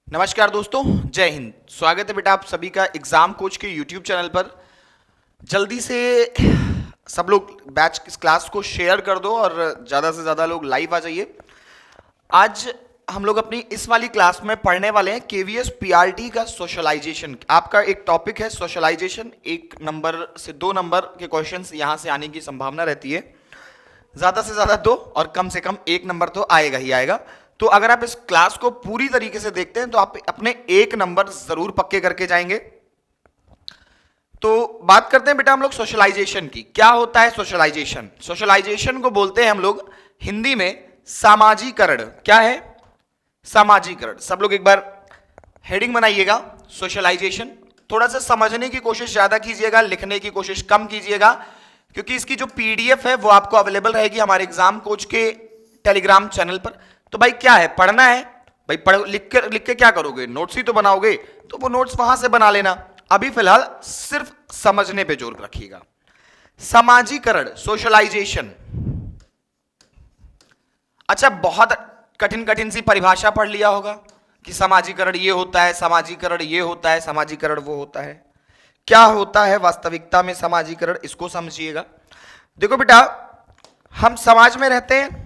नमस्कार दोस्तों, जय हिंद। स्वागत है बेटा आप सभी का एग्जाम कोच के यूट्यूब चैनल पर। जल्दी से सब लोग बैच इस क्लास को शेयर कर दो और ज़्यादा से ज़्यादा लोग लाइव आ जाइए। आज हम लोग अपनी इस वाली क्लास में पढ़ने वाले हैं केवीएस पीआरटी का सोशलाइजेशन। आपका एक टॉपिक है सोशलाइजेशन। 1 नंबर से 2 नंबर के क्वेश्चंस यहाँ से आने की संभावना रहती है। ज़्यादा से ज़्यादा 2 और कम से कम 1 नंबर तो आएगा ही आएगा। तो अगर आप इस क्लास को पूरी तरीके से देखते हैं तो आप अपने 1 नंबर जरूर पक्के करके जाएंगे। तो बात करते हैं बेटा हम लोग सोशलाइजेशन की। क्या होता है सोशलाइजेशन? सोशलाइजेशन को बोलते हैं हम लोग हिंदी में सामाजीकरण। क्या है? सामाजीकरण। सब लोग एक बार हेडिंग बनाइएगा सोशलाइजेशन। थोड़ा सा समझने की कोशिश ज्यादा कीजिएगा, लिखने की कोशिश कम कीजिएगा, क्योंकि इसकी जो पीडीएफ है वो आपको अवेलेबल रहेगी हमारे एग्जाम कोच के टेलीग्राम चैनल पर। तो भाई क्या है, पढ़ना है भाई, पढ़ लिख के क्या करोगे? नोट्स ही तो बनाओगे, तो वो नोट्स वहां से बना लेना। अभी फिलहाल सिर्फ समझने पे जोर रखिएगा। सामाजीकरण, सोशलाइजेशन। अच्छा, बहुत कठिन कठिन सी परिभाषा पढ़ लिया होगा कि सामाजीकरण ये होता है, सामाजीकरण ये होता है, सामाजीकरण वो होता है। क्या होता है वास्तविकता में सामाजीकरण, इसको समझिएगा। देखो बेटा, हम समाज में रहते हैं।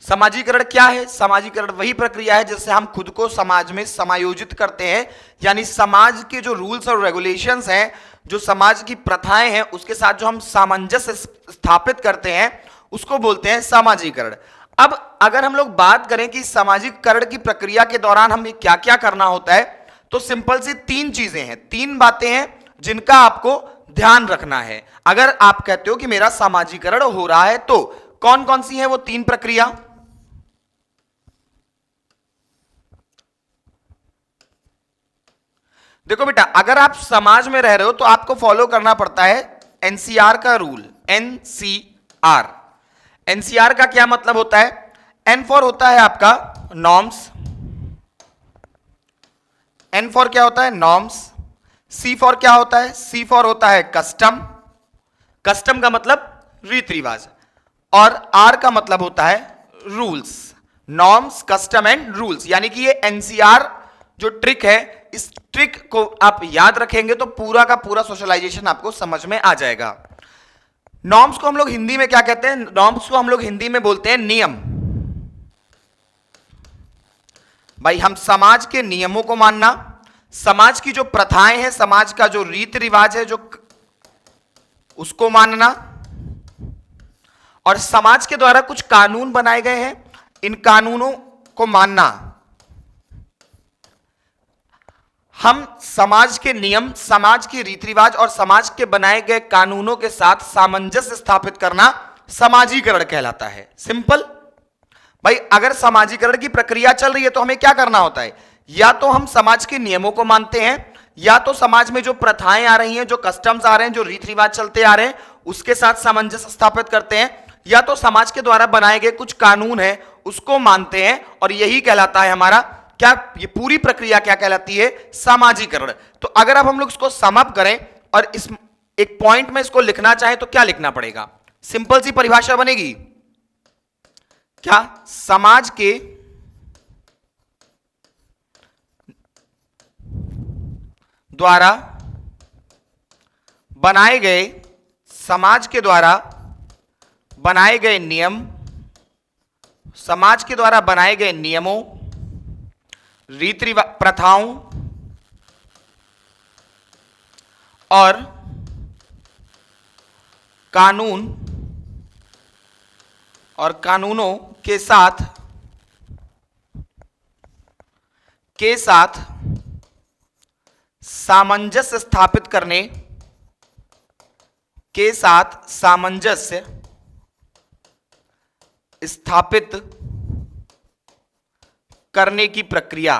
समाजीकरण क्या है? समाजीकरण वही प्रक्रिया है जिससे हम खुद को समाज में समायोजित करते हैं, यानी समाज के जो रूल्स और रेगुलेशंस हैं, जो समाज की प्रथाएं हैं, उसके साथ जो हम सामंजस्य स्थापित करते हैं उसको बोलते हैं सामाजीकरण। अब अगर हम लोग बात करें कि सामाजिकरण की प्रक्रिया के दौरान हमें क्या क्या करना होता है, तो सिंपल सी 3 चीजें हैं, 3 बातें हैं जिनका आपको ध्यान रखना है। अगर आप कहते हो कि मेरा सामाजिकरण हो रहा है, तो कौन कौन सी है वो 3 प्रक्रिया? देखो बेटा, अगर आप समाज में रह रहे हो तो आपको फॉलो करना पड़ता है एनसीआर का रूल। एनसीआर, एनसीआर का क्या मतलब होता है? एन फॉर होता है आपका नॉर्म्स। एन फॉर क्या होता है? नॉर्म्स। सी फॉर क्या होता है? सी फॉर होता है कस्टम। कस्टम का मतलब रीति रिवाज। और आर का मतलब होता है rules. Norms, custom and rules. यानी कि ये एनसीआर जो ट्रिक है, इस ट्रिक को आप याद रखेंगे तो पूरा का पूरा सोशलाइजेशन आपको समझ में आ जाएगा। नॉर्म्स को हम लोग हिंदी में क्या कहते हैं? नॉर्म्स को हम लोग हिंदी में बोलते हैं नियम। भाई, हम समाज के नियमों को मानना, समाज की जो प्रथाएं हैं, समाज का जो रीति रिवाज है, जो उसको मानना, और समाज के द्वारा कुछ कानून बनाए गए हैं, इन कानूनों को मानना। हम समाज के नियम, समाज की रीति रिवाज और समाज के बनाए गए कानूनों के साथ सामंजस्य स्थापित करना समाजीकरण कहलाता है। सिंपल। भाई, अगर समाजीकरण की प्रक्रिया चल रही है तो हमें क्या करना होता है? या तो हम समाज के नियमों को मानते हैं, या तो समाज में जो प्रथाएं आ रही हैं, जो कस्टम्स आ रहे हैं, जो रीति रिवाज चलते आ रहे हैं, उसके साथ सामंजस्य स्थापित करते हैं, या तो समाज के द्वारा बनाए गए कुछ कानून है उसको मानते हैं। और यही कहलाता है हमारा क्या, ये पूरी प्रक्रिया क्या कहलाती है? सामाजीकरण। तो अगर अब हम लोग इसको सम अप करें और इस एक पॉइंट में इसको लिखना चाहें तो क्या लिखना पड़ेगा? सिंपल सी परिभाषा बनेगी क्या? समाज के द्वारा बनाए गए, समाज के द्वारा बनाए गए नियम, समाज के द्वारा बनाए गए नियमों, रीति रिवाज, प्रथाओं और कानून और कानूनों के साथ सामंजस्य स्थापित करने के साथ सामंजस्य स्थापित करने की प्रक्रिया,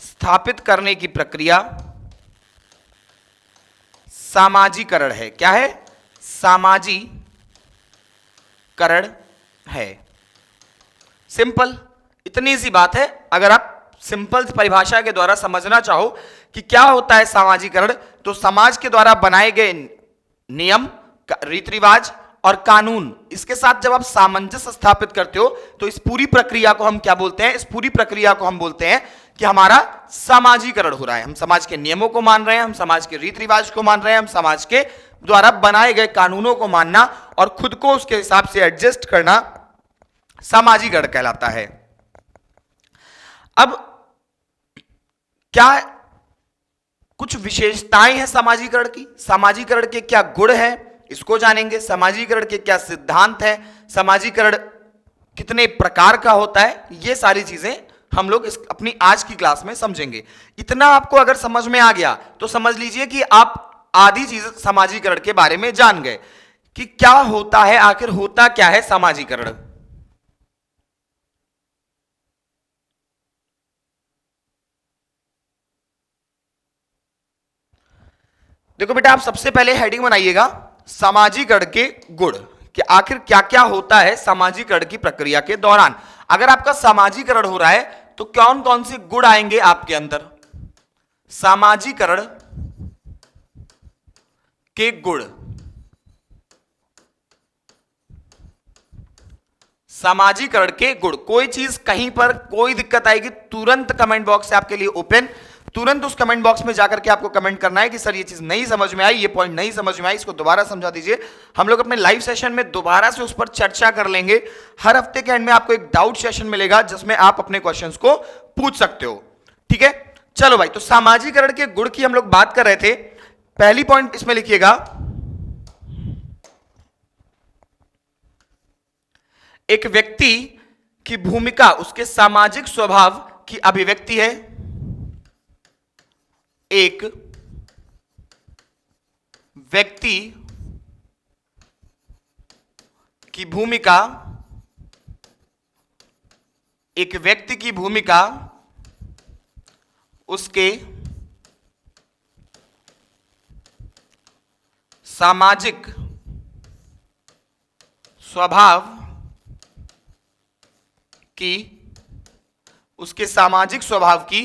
स्थापित करने की प्रक्रिया सामाजीकरण है। क्या है? सामाजीकरण है। सिंपल, इतनी सी बात है। अगर आप सिंपल परिभाषा के द्वारा समझना चाहो कि क्या होता है सामाजीकरण, तो समाज के द्वारा बनाए गए नियम, रीति रिवाज और कानून, इसके साथ जब आप सामंजस्य स्थापित करते हो तो इस पूरी प्रक्रिया को हम क्या बोलते हैं? इस पूरी प्रक्रिया को हम बोलते हैं कि हमारा सामाजिकरण हो रहा है। हम समाज के नियमों को मान रहे हैं, हम समाज के रीति रिवाज को मान रहे हैं, हम समाज के द्वारा बनाए गए कानूनों को मानना और खुद को उसके हिसाब से एडजस्ट करना सामाजिकरण कहलाता है। अब क्या कुछ विशेषताएं हैं सामाजिकरण की? सामाजिकरण के क्या गुण हैं इसको जानेंगे। सामाजिकरण के क्या सिद्धांत हैं, सामाजिकरण कितने प्रकार का होता है, ये सारी चीजें हम लोग अपनी आज की क्लास में समझेंगे। इतना आपको अगर समझ में आ गया तो समझ लीजिए कि आप आधी चीज सामाजिकरण के बारे में जान गए कि क्या होता है, आखिर होता क्या है सामाजिकरण। देखो बेटा, आप सबसे पहले हेडिंग बनाइएगा सामाजिकरण के गुण, कि आखिर क्या क्या होता है सामाजिकरण की प्रक्रिया के दौरान। अगर आपका सामाजिकरण हो रहा है तो कौन कौन से गुण आएंगे आपके अंदर? सामाजिकरण के गुण, सामाजिकरण के गुण। कोई चीज कहीं पर कोई दिक्कत आएगी तुरंत कमेंट बॉक्स से आपके लिए ओपन, तुरंत उस कमेंट बॉक्स में जाकर के आपको कमेंट करना है कि सर ये चीज नहीं समझ में आई, ये पॉइंट नहीं समझ में आई, इसको दोबारा समझा दीजिए। हम लोग अपने लाइव सेशन में दोबारा से उस पर चर्चा कर लेंगे। हर हफ्ते के एंड में आपको एक डाउट सेशन मिलेगा जिसमें आप अपने क्वेश्चंस को पूछ सकते हो। ठीक है, चलो भाई, तो सामाजिकरण के गुण की हम लोग बात कर रहे थे। पहली पॉइंट इसमें लिखिएगा, एक व्यक्ति की भूमिका उसके सामाजिक स्वभाव की अभिव्यक्ति है। एक व्यक्ति की भूमिका, एक व्यक्ति की भूमिका उसके सामाजिक स्वभाव की, उसके सामाजिक स्वभाव की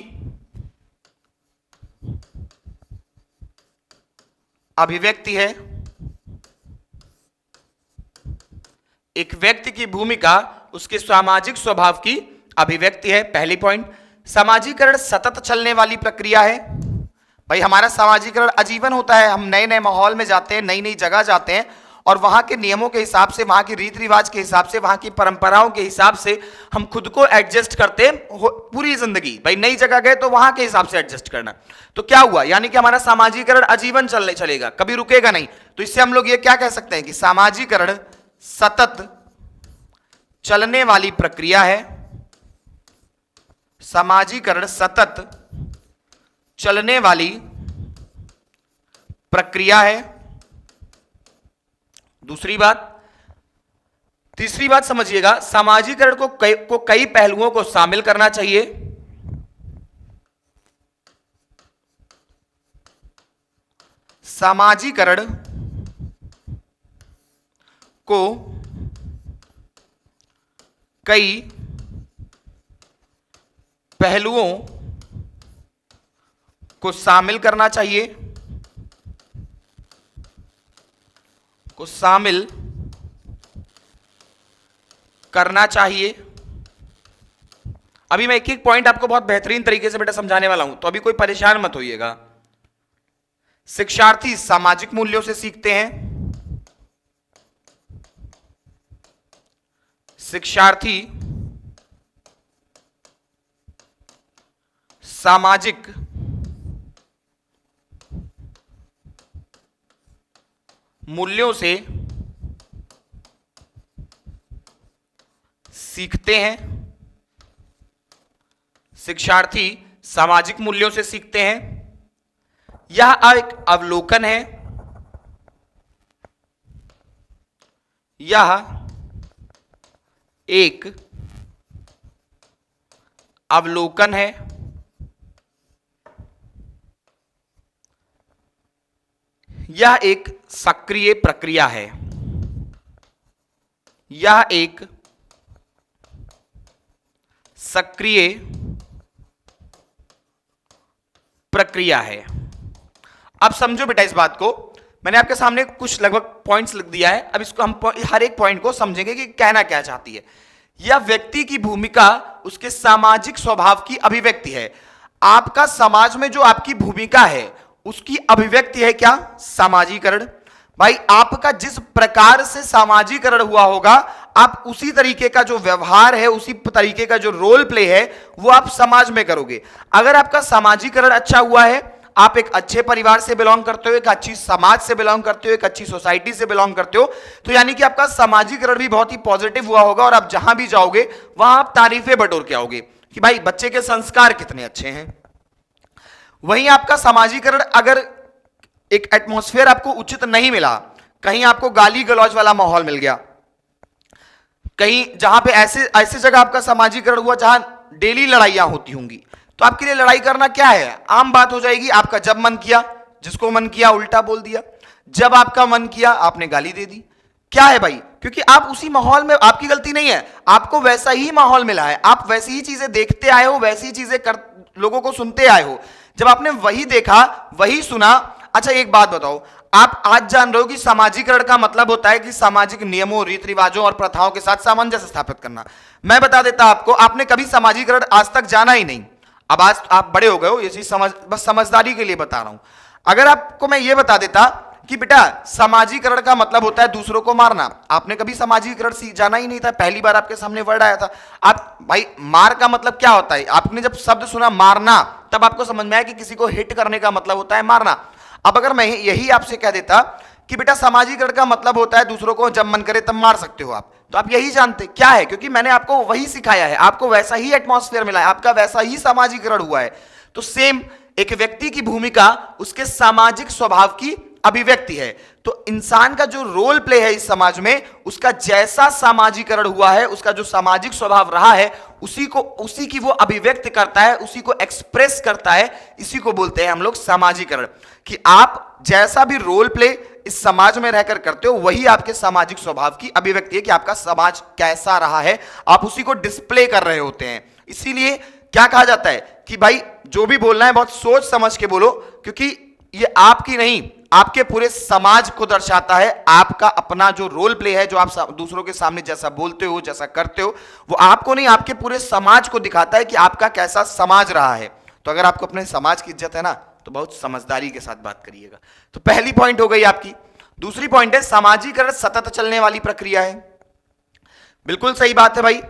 अभिव्यक्ति है। एक व्यक्ति की भूमिका उसके सामाजिक स्वभाव की अभिव्यक्ति है। पहली पॉइंट। सामाजिकरण सतत चलने वाली प्रक्रिया है। भाई हमारा सामाजिकरण आजीवन होता है। हम नए नए माहौल में जाते हैं, नई नई जगह जाते हैं और वहां के नियमों के हिसाब से, वहां की रीति रिवाज के हिसाब से, वहां की परंपराओं के हिसाब से हम खुद को एडजस्ट करते हैं पूरी जिंदगी। भाई नई जगह गए तो वहां के हिसाब से एडजस्ट करना। तो क्या हुआ, यानी कि हमारा सामाजिकरण आजीवन चलेगा, कभी रुकेगा नहीं। तो इससे हम लोग ये क्या कह सकते हैं कि सामाजिकरण सतत चलने वाली प्रक्रिया है। सामाजिकरण सतत चलने वाली प्रक्रिया है। दूसरी बात, तीसरी बात समझिएगा, सामाजिकरण को कई पहलुओं को शामिल करना चाहिए। सामाजिकरण को कई पहलुओं को शामिल करना चाहिए, को शामिल करना चाहिए। अभी मैं एक एक पॉइंट आपको बहुत बेहतरीन तरीके से बेटा समझाने वाला हूं, तो अभी कोई परेशान मत होइएगा। शिक्षार्थी सामाजिक मूल्यों से सीखते हैं। शिक्षार्थी सामाजिक मूल्यों से सीखते हैं। शिक्षार्थी सामाजिक मूल्यों से सीखते हैं। यह एक अवलोकन है। यह एक अवलोकन है। यह एक सक्रिय प्रक्रिया है। यह एक सक्रिय प्रक्रिया है। अब समझो बेटा इस बात को, मैंने आपके सामने कुछ लगभग पॉइंट्स लिख दिया है, अब इसको हम हर एक पॉइंट को समझेंगे कि कहना क्या चाहती है। यह व्यक्ति की भूमिका उसके सामाजिक स्वभाव की अभिव्यक्ति है। आपका समाज में जो आपकी भूमिका है उसकी अभिव्यक्ति है क्या? सामाजिकरण। भाई आपका जिस प्रकार से सामाजिकरण हुआ होगा, आप उसी तरीके का जो व्यवहार है, उसी तरीके का जो रोल प्ले है, वो आप समाज में करोगे। अगर आपका सामाजिकरण अच्छा हुआ है, आप एक अच्छे परिवार से बिलोंग करते हो, एक अच्छी समाज से बिलोंग करते हो, एक अच्छी सोसाइटी से बिलोंग करते हो, तो यानी कि आपका सामाजिकरण भी बहुत ही पॉजिटिव हुआ होगा और आप जहां भी जाओगे वहां आप तारीफें बटोर के आओगे कि भाई बच्चे के संस्कार कितने अच्छे हैं। वहीं आपका सामाजिकरण अगर एक एटमॉस्फेयर आपको उचित नहीं मिला, कहीं आपको गाली गलौज वाला माहौल मिल गया, कहीं जहां पे ऐसे जगह आपका सामाजिकरण हुआ जहां डेली लड़ाइयां होती होंगी, तो आपके लिए लड़ाई करना क्या है? आम बात हो जाएगी। आपका जब मन किया, जिसको मन किया उल्टा बोल दिया, जब आपका मन किया आपने गाली दे दी। क्या है भाई? क्योंकि आप उसी माहौल में, आपकी गलती नहीं है, आपको वैसा ही माहौल मिला है, आप वैसी ही चीजें देखते आए हो, वैसी ही चीजें लोगों को सुनते आए हो। जब आपने वही देखा, वही सुना। अच्छा एक बात बताओ, आप आज जान रहे हो कि सामाजिकरण का मतलब होता है कि सामाजिक नियमों, रीति रिवाजों और प्रथाओं के साथ सामंजस्य स्थापित करना। मैं बता देता आपको, आपने कभी सामाजिकरण आज तक जाना ही नहीं। अब आज आप बड़े हो गए हो, ये चीज बस समझदारी के लिए बता रहा हूं। अगर आपको मैं ये बता देता कि बेटा सामाजिकरण का मतलब होता है दूसरों को मारना, आपने कभी सामाजिकरण जाना ही नहीं था, पहली बार आपके सामने वर्ड आया था। आप भाई मार का मतलब क्या होता है? आपने जब शब्द सुना मारना, तब आपको समझ में आया कि किसी को हिट करने का मतलब होता है मारना। अब अगर मैं यही आपसे कह देता कि बेटा सामाजिकरण का मतलब होता है दूसरों को जब मन करे तब मार सकते हो आप, तो आप यही जानते क्या है? क्योंकि मैंने आपको वही सिखाया है, आपको वैसा ही एटमॉस्फेयर मिला है, आपका वैसा ही सामाजिकरण हुआ है। तो सेम एक व्यक्ति की भूमिका उसके सामाजिक स्वभाव की अभिव्यक्ति है। तो इंसान का जो रोल प्ले है इस समाज में, उसका जैसा सामाजिकरण हुआ है, उसका जो सामाजिक स्वभाव रहा है, उसी की वो अभिव्यक्त करता है, उसी को एक्सप्रेस करता है। इसी को बोलते हैं हम लोग सामाजिकरण। कि आप जैसा भी रोल प्ले इस समाज में रहकर करते हो, वही आपके सामाजिक स्वभाव की अभिव्यक्ति है कि आपका समाज कैसा रहा है, आप उसी को डिस्प्ले कर रहे होते हैं। इसीलिए क्या कहा जाता है कि भाई जो भी बोलना है बहुत सोच समझ के बोलो, क्योंकि ये आपकी नहीं, आपके पूरे समाज को दर्शाता है। आपका अपना जो रोल प्ले है, जो आप दूसरों के सामने जैसा बोलते हो, जैसा करते हो, वो आपको नहीं, आपके पूरे समाज को दिखाता है कि आपका कैसा समाज रहा है। तो अगर आपको अपने समाज की इज्जत है ना, तो बहुत समझदारी के साथ बात करिएगा। तो पहली पॉइंट हो गई आपकी। दूसरी पॉइंट है सामाजिकरण सतत चलने वाली प्रक्रिया है। बिल्कुल सही बात है भाई।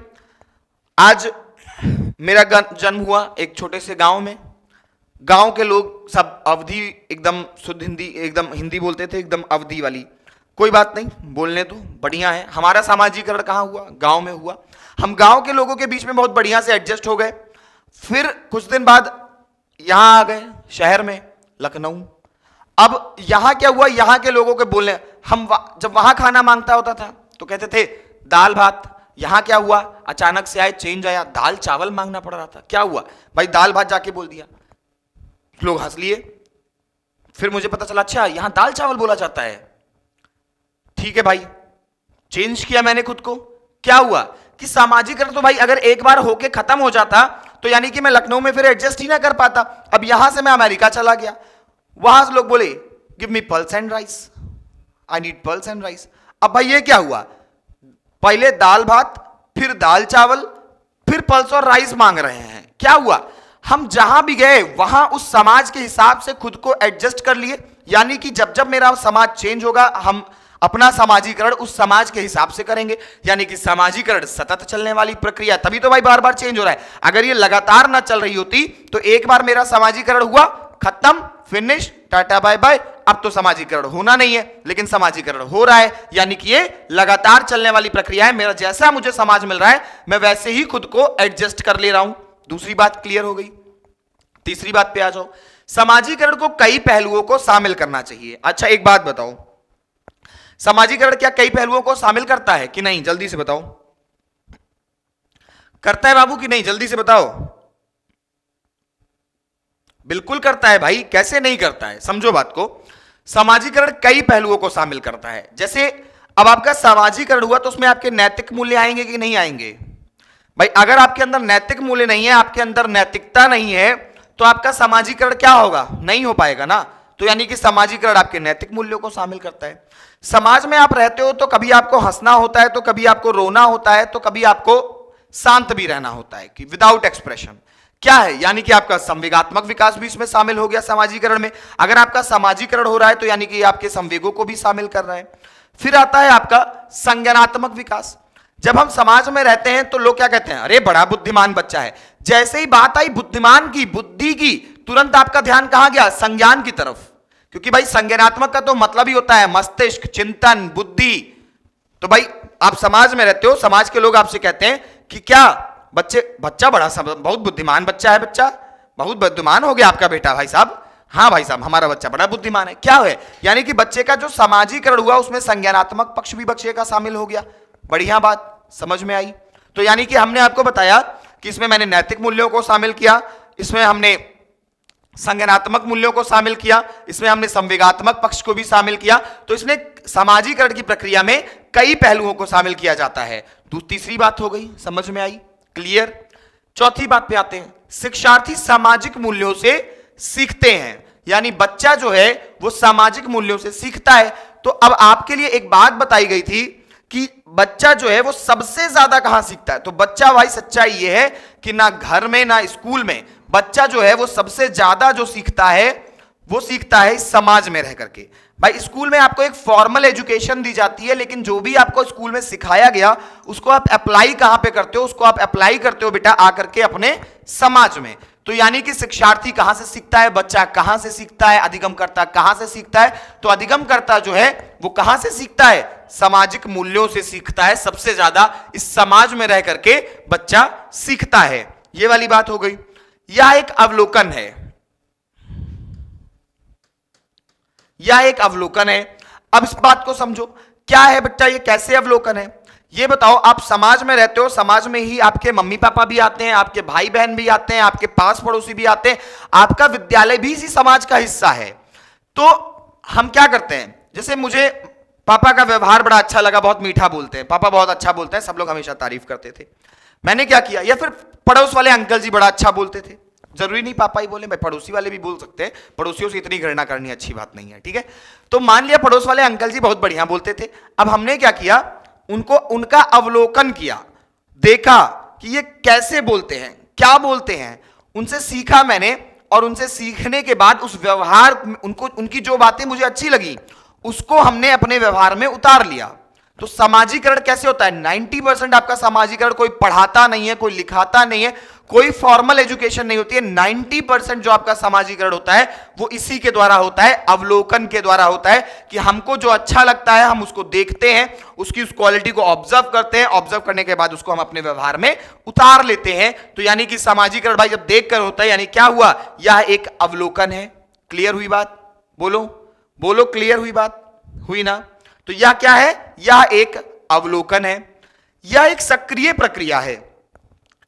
आज मेरा जन्म हुआ एक छोटे से गांव में। गांव के लोग सब अवधी, एकदम शुद्ध हिंदी, एकदम हिंदी बोलते थे, एकदम अवधी वाली। कोई बात नहीं, बोलने तो बढ़िया है। हमारा सामाजिकरण कहां हुआ? गांव में हुआ। हम गांव के लोगों के बीच में बहुत बढ़िया से एडजस्ट हो गए। फिर कुछ दिन बाद यहां आ गए शहर में, लखनऊ। अब यहां क्या हुआ? यहां के लोगों के बोलने, हम जब वहां खाना मांगता होता था तो कहते थे दाल भात। यहां क्या हुआ? अचानक से आए, चेंज आया, दाल चावल मांगना पड़ रहा था। क्या हुआ भाई? दाल भात जाके बोल दिया, लोग हंस लिए। फिर मुझे पता चला अच्छा यहां दाल चावल बोला जाता है। ठीक है भाई, चेंज किया मैंने खुद को। क्या हुआ कि सामाजिकरण तो भाई अगर एक बार होके खत्म हो जाता तो यानी कि मैं लखनऊ में फिर एडजस्ट ही ना कर पाता। अब यहां से मैं अमेरिका चला गया, वहां से लोग बोले give me pulse and rice, I need pulse and rice. अब भाई ये क्या हुआ? पहले दाल भात, फिर दाल चावल, फिर पल्स और राइस मांग रहे हैं। क्या हुआ? हम जहां भी गए वहां उस समाज के हिसाब से खुद को एडजस्ट कर लिए। यानी कि जब जब मेरा समाज चेंज होगा, हम अपना सामाजिकरण उस समाज के हिसाब से करेंगे। यानी कि सामाजिकरण सतत चलने वाली प्रक्रिया, तभी तो भाई बार बार चेंज हो रहा है। अगर ये लगातार ना चल रही होती तो एक बार मेरा सामाजिकरण हुआ, खत्म, फिनिश, टाटा बाय बाय, अब तो सामाजिकरण होना नहीं है, लेकिन सामाजिकरण हो रहा है। यानी कि ये लगातार चलने वाली प्रक्रिया है। मेरा जैसा मुझे समाज मिल रहा है, मैं वैसे ही खुद को एडजस्ट कर ले रहा हूं। दूसरी बात क्लियर हो गई। तीसरी बात पे आ जाओ। सामाजिकरण को कई पहलुओं को शामिल करना चाहिए। अच्छा एक बात बताओ, सामाजिकरण क्या कई पहलुओं को शामिल करता है कि नहीं? जल्दी से बताओ। करता है बाबू कि नहीं? जल्दी से बताओ। बिल्कुल करता है भाई, कैसे नहीं करता है? समझो बात को। सामाजिकरण कई पहलुओं को शामिल करता है। जैसे अब आपका सामाजिकरण हुआ तो उसमें आपके नैतिक मूल्य आएंगे कि नहीं आएंगे? भाई अगर आपके अंदर नैतिक मूल्य नहीं है, आपके अंदर नैतिकता नहीं है, तो आपका सामाजिकरण क्या होगा? नहीं हो पाएगा ना। तो यानी कि समाजीकरण आपके नैतिक मूल्यों को शामिल करता है। समाज में आप रहते हो तो कभी आपको हंसना होता है, तो कभी आपको रोना होता है, तो कभी आपको शांत भी रहना होता है कि विदाउट एक्सप्रेशन। क्या है, यानी कि आपका संवेगात्मक विकास भी इसमें शामिल हो गया समाजीकरण में। अगर आपका समाजीकरण हो रहा है तो यानी कि आपके संवेगों को भी शामिल कर रहा है। फिर आता है आपका संज्ञानात्मक विकास। जब हम समाज में रहते हैं तो लोग क्या कहते हैं, अरे बड़ा बुद्धिमान बच्चा है। जैसे ही बात आई बुद्धिमान की, बुद्धि की, तुरंत आपका ध्यान कहां गया, संज्ञान की तरफ। क्योंकि भाई संज्ञानात्मक का तो मतलब ही होता है मस्तिष्क, चिंतन, बुद्धि। तो भाई आप समाज में रहते हो, समाज के लोग आपसे कहते हैं कि क्या बच्चा बहुत बुद्धिमान बच्चा है, बच्चा बहुत बुद्धिमान हो गया आपका बेटा भाई साहब। हाँ भाई साहब, हमारा बच्चा बड़ा बुद्धिमान है। क्या है, यानी कि बच्चे का जो समाजीकरण हुआ उसमें संज्ञानात्मक पक्ष भी बच्चे का शामिल हो गया। बढ़िया बात समझ में आई। तो यानी कि हमने आपको बताया कि इसमें मैंने नैतिक मूल्यों को शामिल किया, इसमें हमने संज्ञानात्मक मूल्यों को शामिल किया, इसमें हमने संवेगात्मक पक्ष को भी शामिल किया। तो इसमें समाजीकरण की प्रक्रिया में कई पहलुओं को शामिल किया जाता है। तीसरी बात हो गई, समझ में आई, क्लियर। चौथी बात पे आते हैं, शिक्षार्थी सामाजिक मूल्यों से सीखते हैं, यानी बच्चा जो है वो सामाजिक मूल्यों से सीखता है। तो अब आपके लिए एक बात बताई गई थी कि बच्चा जो है वो सबसे ज्यादा कहां सीखता है। तो बच्चा भाई सच्चाई ये है कि ना घर में ना स्कूल में, बच्चा जो है वो सबसे ज्यादा जो सीखता है वो सीखता है इस समाज में रह करके। भाई स्कूल में आपको एक फॉर्मल एजुकेशन दी जाती है, लेकिन जो भी आपको स्कूल में सिखाया गया उसको आप अप्लाई कहां पे करते हो, उसको आप अप्लाई करते हो बेटा आकर के अपने समाज में। तो यानी कि शिक्षार्थी कहां से सीखता है, बच्चा कहां से सीखता है, अधिगमकर्ता कहां से सीखता है। तो अधिगमकर्ता जो है वो कहां से सीखता है, सामाजिक मूल्यों से सीखता है। सबसे ज्यादा इस समाज में रह करके बच्चा सीखता है। ये वाली बात हो गई। यह एक अवलोकन है, यह एक अवलोकन है। अब इस बात को समझो, क्या है बच्चा, ये कैसे अवलोकन है ये बताओ। आप समाज में रहते हो, समाज में ही आपके मम्मी पापा भी आते हैं, आपके भाई बहन भी आते हैं, आपके पास पड़ोसी भी आते हैं, आपका विद्यालय भी इसी समाज का हिस्सा है। तो हम क्या करते हैं, जैसे मुझे पापा का व्यवहार बड़ा अच्छा लगा, बहुत मीठा बोलते हैं, पापा बहुत अच्छा बोलते हैं, सब लोग हमेशा तारीफ करते थे। मैंने क्या किया, या फिर पड़ोस वाले अंकल जी बड़ा अच्छा बोलते थे, जरूरी नहीं पापा ही बोले, भाई पड़ोसी वाले भी बोल सकते हैं, पड़ोसियों से इतनी घृणा करनी अच्छी बात नहीं है, ठीक है। तो मान लिया पड़ोस वाले अंकल जी बहुत बढ़िया बोलते थे। अब हमने क्या किया, उनको उनका अवलोकन किया, देखा कि ये कैसे बोलते हैं, क्या बोलते हैं, उनसे सीखा मैंने। और उनसे सीखने के बाद उस व्यवहार उनको, उनकी जो बातें मुझे अच्छी लगी उसको हमने अपने व्यवहार में उतार लिया। तो समाजीकरण कैसे होता है, 90% आपका समाजीकरण कोई पढ़ाता नहीं है, कोई लिखाता नहीं है, कोई फॉर्मल एजुकेशन नहीं होती है। 90% जो आपका समाजीकरण होता है वो इसी के द्वारा होता है, अवलोकन के द्वारा होता है कि हमको जो अच्छा लगता है हम उसको देखते हैं, उसकी उस क्वालिटी को ऑब्जर्व करते हैं, ऑब्जर्व करने के बाद उसको हम अपने व्यवहार में उतार लेते हैं। तो यानी कि समाजीकरण भाई जब देख कर होता है, यानी क्या हुआ, यह एक अवलोकन है। क्लियर हुई बात, बोलो बोलो, क्लियर हुई बात, हुई ना। तो यह क्या है, यह एक अवलोकन है, यह एक सक्रिय प्रक्रिया है।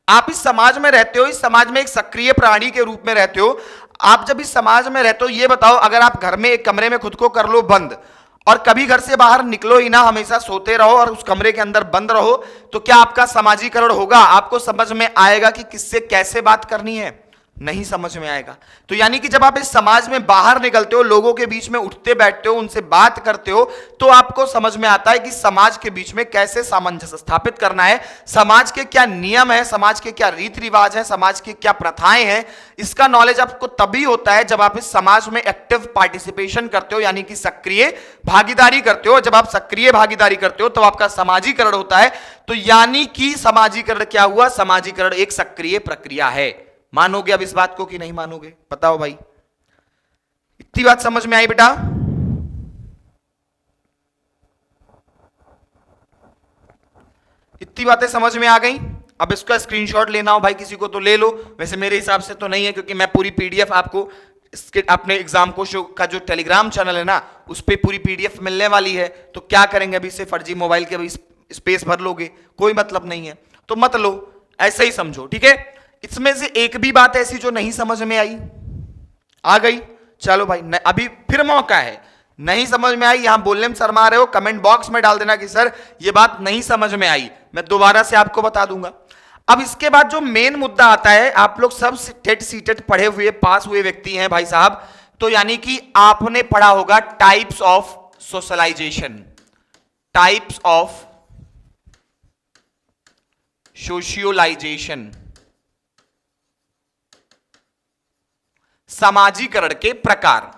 आप इस समाज में रहते हो, इस समाज में एक सक्रिय प्राणी के रूप में रहते हो। आप जब इस समाज में रहते हो, ये बताओ अगर आप घर में एक कमरे में खुद को कर लो बंद और कभी घर से बाहर निकलो ही ना, हमेशा सोते रहो और उस कमरे के अंदर बंद रहो, तो क्या आपका समाजीकरण होगा, आपको समझ में आएगा कि किससे कैसे बात करनी है, नहीं समझ में आएगा। तो यानी कि जब आप इस समाज में बाहर निकलते हो, लोगों के बीच में उठते बैठते हो, उनसे बात करते हो, तो आपको समझ में आता है कि समाज के बीच में कैसे सामंजस्य स्थापित करना है, समाज के क्या नियम है, समाज के क्या रीति रिवाज है, समाज की क्या प्रथाएं हैं। इसका नॉलेज आपको तभी होता है जब आप इस समाज में एक्टिव पार्टिसिपेशन करते हो, यानी कि सक्रिय भागीदारी करते हो। जब आप सक्रिय भागीदारी करते हो तो आपका समाजीकरण होता है। तो यानी कि समाजीकरण क्या हुआ, समाजीकरण एक सक्रिय प्रक्रिया है। मानोगे अब इस बात को कि नहीं मानोगे, बताओ भाई। इतनी बात समझ में आई बेटा, इतनी बातें समझ में आ गई। अब इसका स्क्रीनशॉट लेना हो भाई किसी को तो ले लो, वैसे मेरे हिसाब से तो नहीं है, क्योंकि मैं पूरी पीडीएफ आपको इसके अपने एग्जाम कोश का जो टेलीग्राम चैनल है ना, उस पर पूरी पीडीएफ मिलने वाली है। तो क्या करेंगे, अभी से फर्जी मोबाइल के अभी स्पेस भर लोगे, कोई मतलब नहीं है, तो मत लो, ऐसे ही समझो, ठीक है। इसमें से एक भी बात ऐसी जो नहीं समझ में आई, आ गई, चलो भाई अभी फिर मौका है। नहीं समझ में आई, यहां बोलने में शर्मा रहे हो, कमेंट बॉक्स में डाल देना कि सर ये बात नहीं समझ में आई, मैं दोबारा से आपको बता दूंगा। अब इसके बाद जो मेन मुद्दा आता है, आप लोग सब टेट सीटेट पढ़े हुए पास हुए व्यक्ति हैं भाई साहब, तो यानी कि आपने पढ़ा होगा types of socialisation, types of socialisation, समाजीकरण के प्रकार।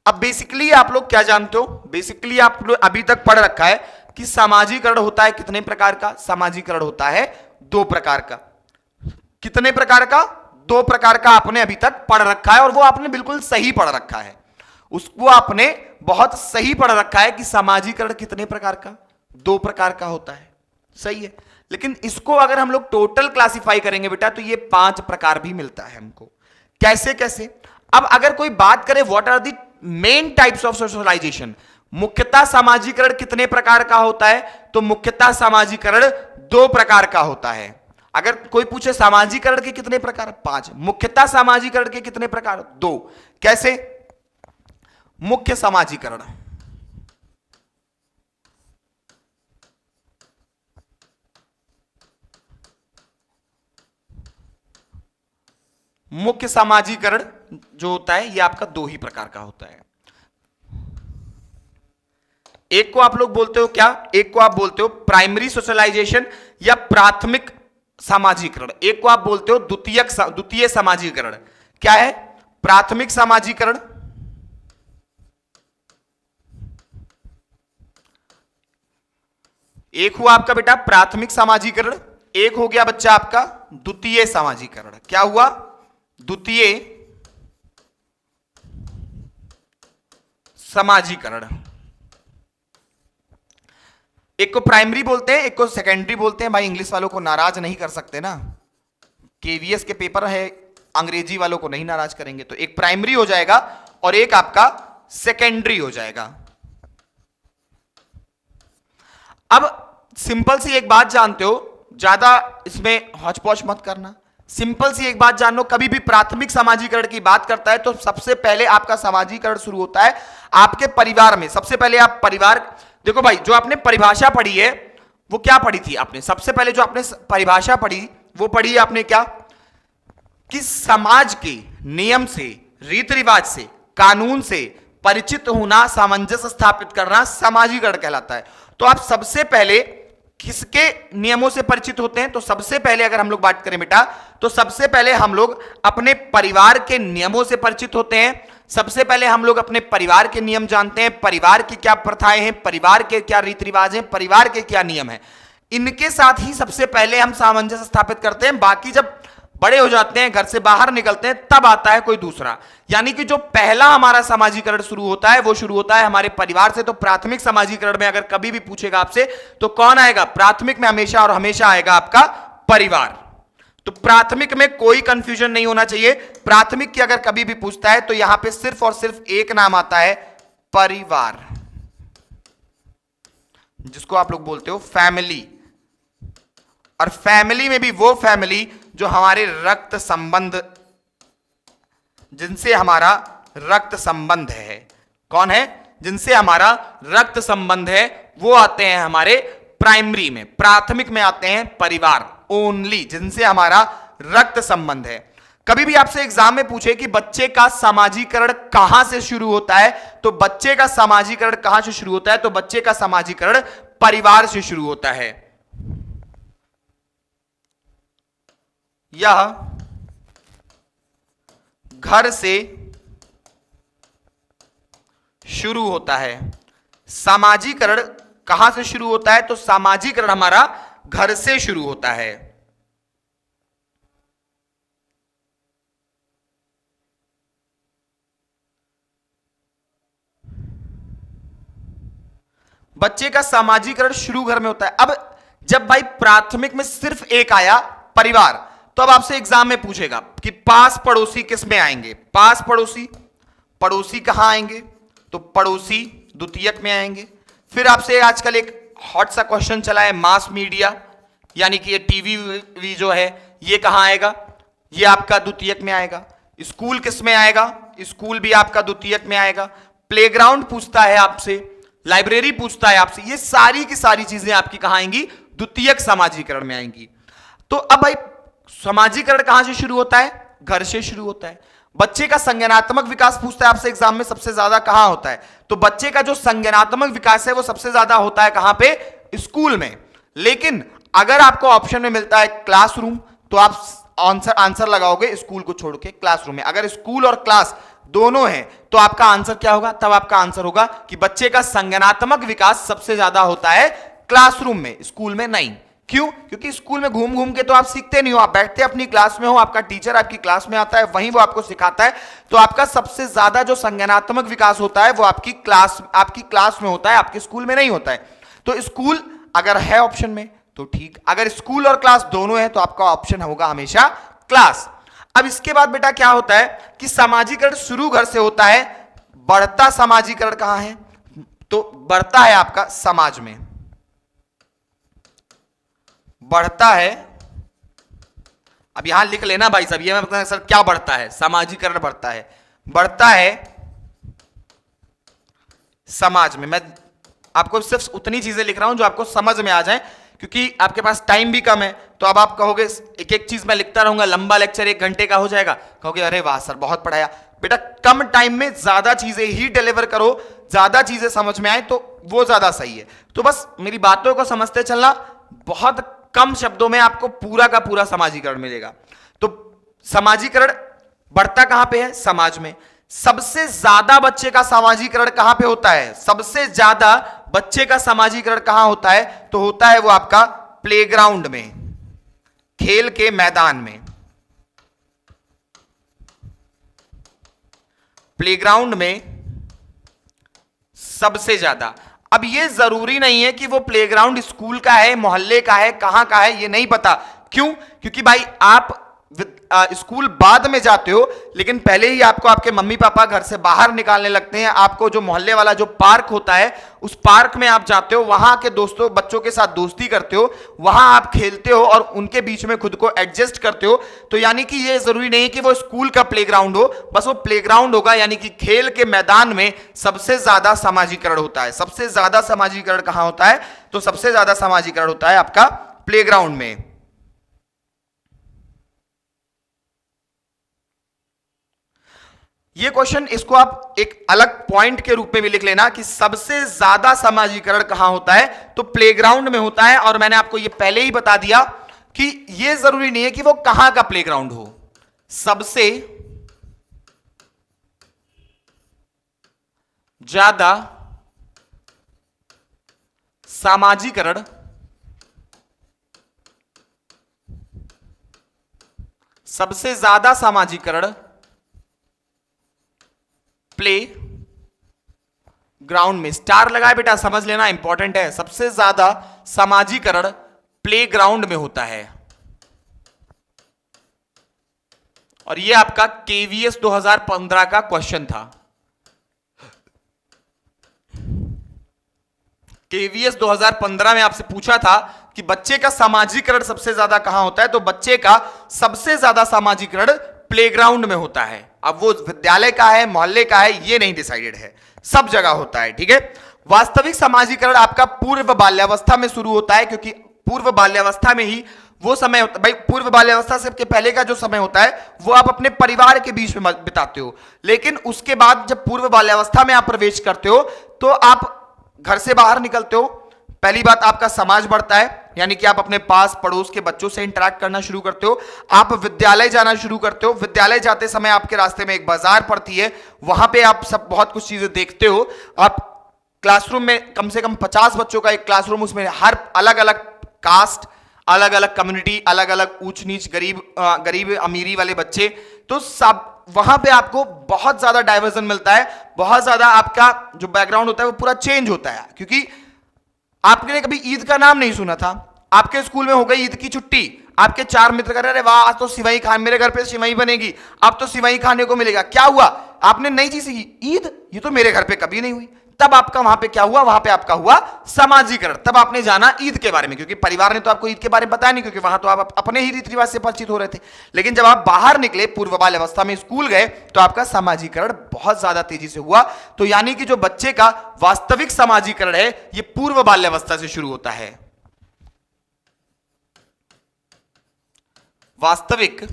अब बेसिकली आप लोग क्या जानते हो, बेसिकली आप लोग अभी तक पढ़ रखा है कि समाजीकरण होता है कितने प्रकार का, समाजीकरण होता है 2 प्रकार का। कितने प्रकार का, 2 प्रकार का आपने अभी तक पढ़ रखा है, और वो आपने बिल्कुल सही पढ़ रखा है, उसको आपने बहुत सही पढ़ रखा है कि समाजीकरण कितने प्रकार का, 2 प्रकार का होता है, सही है। लेकिन इसको अगर हम लोग टोटल क्लासिफाई करेंगे बेटा तो ये 5 प्रकार भी मिलता है हमको। कैसे कैसे, अब अगर कोई बात करे what are the main types of socialization, मुख्यतः समाजीकरण कितने प्रकार का होता है, तो मुख्यतः समाजीकरण 2 प्रकार का होता है। अगर कोई पूछे समाजीकरण के कितने प्रकार, 5, मुख्यतः समाजीकरण के कितने प्रकार, 2। कैसे, मुख्य समाजीकरण, मुख्य समाजीकरण जो होता है ये आपका 2 ही प्रकार का होता है। एक को आप लोग बोलते हो क्या, एक को आप बोलते हो प्राइमरी सोशलाइजेशन या प्राथमिक समाजीकरण, एक को आप बोलते हो द्वितीय समाजीकरण। क्या है, प्राथमिक समाजीकरण, एक हुआ आपका बेटा प्राथमिक समाजीकरण, एक हो गया बच्चा आपका द्वितीय समाजीकरण। क्या हुआ, द्वितीय समाजीकरण। एक को प्राइमरी बोलते हैं, एक को सेकेंडरी बोलते हैं। भाई इंग्लिश वालों को नाराज नहीं कर सकते ना, केवीएस के पेपर है, अंग्रेजी वालों को नहीं नाराज करेंगे। तो एक प्राइमरी हो जाएगा और एक आपका सेकेंडरी हो जाएगा। अब सिंपल सी एक बात जानते हो, ज्यादा इसमें हौच-पौच मत करना, सिंपल सी एक बात जान लो, कभी भी प्राथमिक समाजीकरण की बात करता है तो सबसे पहले आपका समाजीकरण शुरू होता है आपके परिवार में। सबसे पहले आप परिवार, देखो भाई जो आपने परिभाषा पढ़ी है वो क्या पढ़ी थी आपने, सबसे पहले जो आपने परिभाषा पढ़ी वो पढ़ी आपने क्या, कि समाज के नियम से, रीति रिवाज से, कानून से परिचित होना, सामंजस्य स्थापित करना समाजीकरण कहलाता है। तो आप सबसे पहले किसके नियमों से परिचित होते हैं, तो सबसे पहले अगर हम लोग बात करें बेटा तो सबसे पहले हम लोग अपने परिवार के नियमों से परिचित होते हैं। सबसे पहले हम लोग अपने परिवार के नियम जानते हैं, परिवार की क्या प्रथाएं हैं, परिवार के क्या रीति रिवाज हैं, परिवार के क्या नियम हैं, इनके साथ ही सबसे पहले हम सामंजस्य स्थापित करते हैं। बाकी जब बड़े हो जाते हैं, घर से बाहर निकलते हैं, तब आता है कोई दूसरा। यानी कि जो पहला हमारा समाजीकरण शुरू होता है वो शुरू होता है हमारे परिवार से। तो प्राथमिक समाजीकरण में अगर कभी भी पूछेगा आपसे तो कौन आएगा, प्राथमिक में हमेशा और हमेशा आएगा आपका परिवार। तो प्राथमिक में कोई कंफ्यूजन नहीं होना चाहिए। प्राथमिक की अगर कभी भी पूछता है तो यहां पे सिर्फ और सिर्फ एक नाम आता है, परिवार, जिसको आप लोग बोलते हो फैमिली। और फैमिली में भी वो फैमिली जो हमारे रक्त संबंध, जिनसे हमारा रक्त संबंध है। कौन है, जिनसे हमारा रक्त संबंध है, वो आते हैं हमारे प्राइमरी में। प्राथमिक में आते हैं परिवार ओनली, जिनसे हमारा रक्त संबंध है। कभी भी आपसे एग्जाम में पूछे कि बच्चे का समाजीकरण कहां से शुरू होता है, तो बच्चे का समाजीकरण कहां से शुरू होता है, तो बच्चे का समाजीकरण परिवार से शुरू होता है। यह घर से शुरू होता है। समाजीकरण कहां से शुरू होता है, तो समाजीकरण हमारा घर से शुरू होता है। बच्चे का समाजीकरण शुरू घर में होता है। अब जब भाई प्राथमिक में सिर्फ एक आया परिवार, तो अब आपसे एग्जाम में पूछेगा कि पास पड़ोसी किस में आएंगे, पास पड़ोसी, पड़ोसी कहां आएंगे, तो पड़ोसी द्वितीयक में आएंगे। फिर आपसे आजकल एक हॉट सा क्वेश्चन चला है, मास मीडिया, यानी कि ये टीवी जो है ये कहां आएगा, ये आपका द्वितीयक में आएगा। स्कूल किस में आएगा, स्कूल भी आपका द्वितीयक में आएगा। प्लेग्राउंड पूछता है आपसे, लाइब्रेरी पूछता है आपसे, ये सारी की सारी चीजें आपकी कहां आएंगी, द्वितीयक समाजीकरण में आएंगी। तो अब भाई समाजीकरण कहां से शुरू होता है, घर से शुरू होता है। बच्चे का संज्ञानात्मक विकास पूछता है आपसे एग्जाम में सबसे ज्यादा कहां होता है, तो बच्चे का जो संज्ञानात्मक विकास है वो सबसे ज्यादा होता है कहां पे, स्कूल में। लेकिन अगर आपको ऑप्शन में मिलता है क्लासरूम, तो आप आंसर लगाओगे स्कूल को छोड़ के क्लासरूम में। अगर स्कूल और क्लास दोनों हैं तो आपका आंसर क्या होगा, तब आपका आंसर होगा कि बच्चे का संज्ञानात्मक विकास सबसे ज्यादा होता है क्लासरूम में, स्कूल में नहीं। क्यों? क्योंकि स्कूल में घूम घूम के तो आप सीखते नहीं हो, आप बैठते अपनी क्लास में हो, आपका टीचर आपकी क्लास में आता है, वहीं वो आपको सिखाता है। तो आपका सबसे ज्यादा जो संज्ञानात्मक विकास होता है वो आपकी क्लास में होता है, आपके स्कूल में नहीं होता है। तो स्कूल अगर है ऑप्शन में तो ठीक, अगर स्कूल और क्लास दोनों है तो आपका ऑप्शन होगा हमेशा क्लास। अब इसके बाद बेटा क्या होता है कि सामाजिकरण शुरू घर से होता है, बढ़ता सामाजिकरण कहां है, तो बढ़ता है आपका समाज में, बढ़ता है। अब यहां लिख लेना भाई साहब, ये मैं बताऊं सर क्या बढ़ता है, सामाजिकरण बढ़ता है समाज में। मैं आपको सिर्फ उतनी चीजें लिख रहा हूं जो आपको समझ में आ जाए, क्योंकि आपके पास टाइम भी कम है। तो अब आप कहोगे एक एक चीज मैं लिखता रहूंगा, लंबा लेक्चर 1 घंटे का हो जाएगा, कहोगे अरे वाह सर बहुत पढ़ाया। बेटा कम टाइम में ज्यादा चीजें ही डिलीवर करो, ज्यादा चीजें समझ में आए तो वो ज्यादा सही है। तो बस मेरी बातों को समझते चलना, बहुत कम शब्दों में आपको पूरा का पूरा समाजीकरण मिलेगा। तो समाजीकरण बढ़ता कहां पे है, समाज में। सबसे ज्यादा बच्चे का समाजीकरण कहां पे होता है, सबसे ज्यादा बच्चे का समाजीकरण कहां होता है, तो होता है वो आपका प्लेग्राउंड में, खेल के मैदान में। प्लेग्राउंड में सबसे ज्यादा। अब ये जरूरी नहीं है कि वो प्लेग्राउंड स्कूल का है, मोहल्ले का है, कहां का है, ये नहीं पता। क्यों? क्योंकि भाई आप स्कूल बाद में जाते हो, लेकिन पहले ही आपको आपके मम्मी पापा घर से बाहर निकालने लगते हैं। आपको जो मोहल्ले वाला जो पार्क होता है, उस पार्क में आप जाते हो, वहां के दोस्तों बच्चों के साथ दोस्ती करते हो, वहां आप खेलते हो और उनके बीच में खुद को एडजस्ट करते हो। तो यानी कि ये जरूरी नहीं कि वो स्कूल का प्लेग्राउंड हो, बस वो प्लेग्राउंड होगा, यानी कि खेल के मैदान में सबसे ज्यादा समाजीकरण होता है। सबसे ज्यादा समाजीकरण कहां होता है, तो सबसे ज्यादा समाजीकरण होता है आपका प्लेग्राउंड में। ये क्वेश्चन, इसको आप एक अलग पॉइंट के रूप में भी लिख लेना कि सबसे ज्यादा समाजीकरण कहां होता है, तो प्लेग्राउंड में होता है। और मैंने आपको ये पहले ही बता दिया कि ये जरूरी नहीं है कि वो कहां का प्लेग्राउंड हो, सबसे ज्यादा समाजीकरण सबसे ज्यादा समाजीकरण प्ले ग्राउंड में, स्टार लगाए बेटा, समझ लेना इंपॉर्टेंट है। सबसे ज्यादा समाजीकरण प्ले ग्राउंड में होता है। और यह आपका केवीएस 2015 का क्वेश्चन था। केवीएस 2015 में आपसे पूछा था कि बच्चे का समाजीकरण सबसे ज्यादा कहां होता है, तो बच्चे का सबसे ज्यादा समाजीकरण प्लेग्राउंड में होता है। अब वो विद्यालय का है, मोहल्ले का है, ये नहीं डिसाइडेड है, सब जगह होता है, ठीक है। वास्तविक समाजीकरण आपका पूर्व बाल्यावस्था में शुरू होता है, क्योंकि पूर्व बाल्यावस्था में ही वो समय होता है। भाई पूर्व बाल्यावस्था से पहले का जो समय होता है वो आप अपने परिवार के बीच में बिताते हो, लेकिन उसके बाद जब पूर्व बाल्यावस्था में आप प्रवेश करते हो तो आप घर से बाहर निकलते हो। पहली बात, आपका समाज बढ़ता है, यानी कि आप अपने पास पड़ोस के बच्चों से इंटरेक्ट करना शुरू करते हो। आप विद्यालय जाना शुरू करते हो। विद्यालय जाते समय आपके रास्ते में एक बाजार पड़ती है, वहां पे आप सब बहुत कुछ चीजें देखते हो। आप क्लासरूम में कम से कम 50 बच्चों का एक क्लासरूम, उसमें हर अलग अलग कास्ट, अलग अलग कम्युनिटी, अलग अलग ऊंच नीच, गरीब अमीरी वाले बच्चे, तो सब वहां पे आपको बहुत ज्यादा डाइवर्जन मिलता है। बहुत ज्यादा आपका जो बैकग्राउंड होता है वो पूरा चेंज होता है, क्योंकि आपने कभी ईद का नाम नहीं सुना था, आपके स्कूल में हो गई ईद की छुट्टी, आपके 4 मित्र कह रहे अरे वाह आज तो सिवई खान, मेरे घर पे सिवई बनेगी, अब तो सिवई खाने को मिलेगा। क्या हुआ? आपने नई चीज सीखी, ईद, ये तो मेरे घर पे कभी नहीं हुई। तब आपका वहां पे क्या हुआ? वहां पे आपका हुआ समाजीकरण। तब आपने जाना ईद के बारे में, क्योंकि परिवार ने तो आपको ईद के बारे में बताया नहीं, क्योंकि वहां तो आप अपने ही रीति रिवाज से परिचित हो रहे थे। लेकिन जब आप बाहर निकले, पूर्व बाल अवस्था में स्कूल गए, तो आपका समाजीकरण बहुत ज्यादा तेजी से हुआ। तो यानी कि जो बच्चे का वास्तविक समाजीकरण है ये पूर्व बाल्यावस्था से शुरू होता है। वास्तविक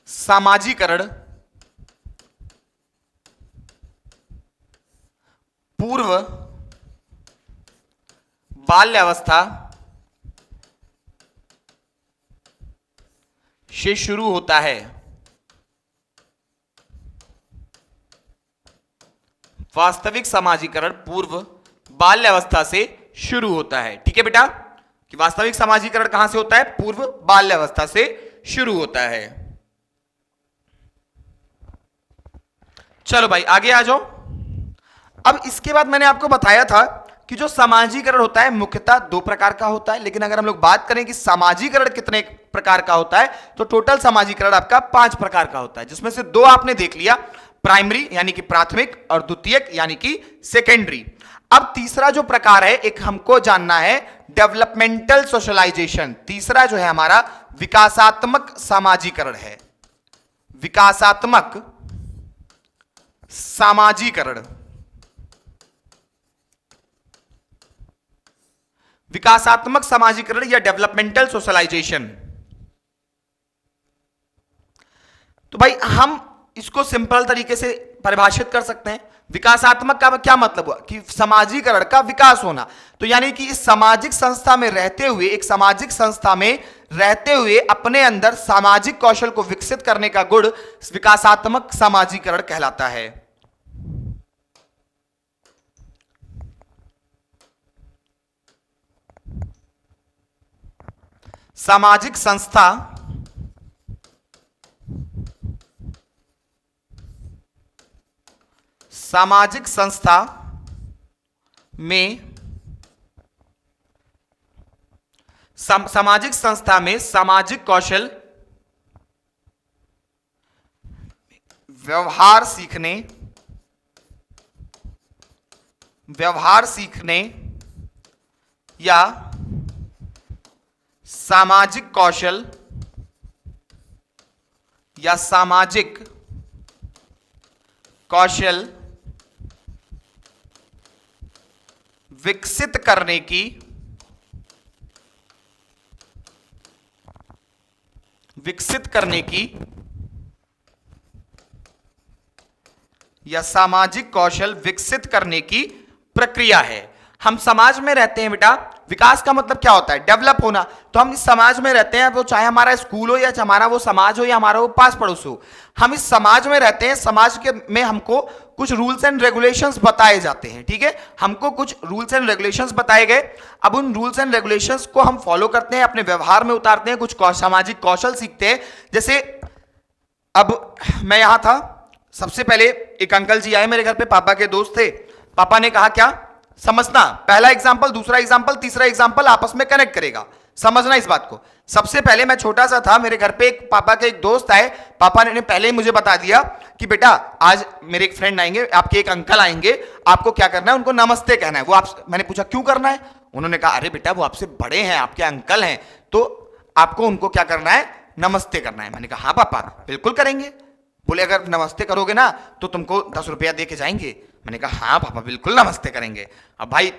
सामाजीकरण पूर्व बाल्यावस्था से शुरू होता है। वास्तविक समाजीकरण पूर्व बाल्यावस्था से शुरू होता है। ठीक है बेटा, कि वास्तविक समाजीकरण कहां से होता है? पूर्व बाल्यावस्था से शुरू होता है। चलो भाई आगे आ जाओ। अब इसके बाद मैंने आपको बताया था कि जो समाजीकरण होता है मुख्यतः दो प्रकार का होता है, लेकिन अगर हम लोग बात करें कि समाजीकरण कितने प्रकार का होता है, तो टोटल समाजीकरण आपका 5 प्रकार का होता है, जिसमें से 2 आपने देख लिया, प्राइमरी यानी कि प्राथमिक और द्वितीयक यानी कि सेकेंडरी। अब तीसरा जो प्रकार है एक हमको जानना है, डेवलपमेंटल सोशलाइजेशन। तीसरा जो है हमारा विकासात्मक समाजीकरण है। विकासात्मक समाजीकरण। विकासात्मक समाजीकरण या डेवलपमेंटल सोशलाइजेशन। तो भाई हम इसको सिंपल तरीके से परिभाषित कर सकते हैं। विकासात्मक का क्या मतलब हुआ? कि समाजीकरण का विकास होना। तो यानी कि इस सामाजिक संस्था में रहते हुए, एक सामाजिक संस्था में रहते हुए अपने अंदर सामाजिक कौशल को विकसित करने का गुण विकासात्मक समाजीकरण कहलाता है। सामाजिक संस्था में सामाजिक कौशल, व्यवहार सीखने या सामाजिक कौशल या सामाजिक कौशल विकसित करने की या सामाजिक कौशल विकसित करने की प्रक्रिया है। हम समाज में रहते हैं बेटा, विकास का मतलब क्या होता है? डेवलप होना। तो हम इस समाज में रहते हैं, वो चाहे हमारा स्कूल हो या हमारा वो समाज हो या हमारा वो पास पड़ोस हो, हम इस समाज में रहते हैं। समाज के में हमको कुछ रूल्स एंड रेगुलेशंस बताए जाते हैं। ठीक है, हमको कुछ रूल्स एंड रेगुलेशंस बताए गए। अब उन रूल्स एंड रेगुलेशंस को हम फॉलो करते हैं, अपने व्यवहार में उतारते हैं, कुछ सामाजिक कौशल सीखते हैं। जैसे अब मैं यहां था, सबसे पहले एक अंकल जी आए मेरे घर पे, पापा के दोस्त थे। पापा ने कहा क्या? समझना, पहला एग्जाम्पल, दूसरा एग्जाम्पल, तीसरा एग्जाम्पल आपस में कनेक्ट करेगा, समझना इस बात को। सबसे पहले मैं छोटा सा था, मेरे घर पे एक पापा के एक दोस्त आए। पापा ने पहले ही मुझे बता दिया कि बेटा आज मेरे एक फ्रेंड आएंगे, आपके एक अंकल आएंगे, आपको क्या करना है? उनको नमस्ते कहना है। वो आप, मैंने पूछा क्यों करना है? उन्होंने कहा अरे बेटा वो आपसे बड़े हैं, आपके अंकल हैं, तो आपको उनको क्या करना है? नमस्ते करना है। मैंने कहा हाँ पापा बिल्कुल करेंगे। बोले अगर नमस्ते करोगे ना तो तुमको 10 रुपया दे के जाएंगे। मैंने कहा हाँ पापा बिल्कुल नमस्ते करेंगे। अब भाई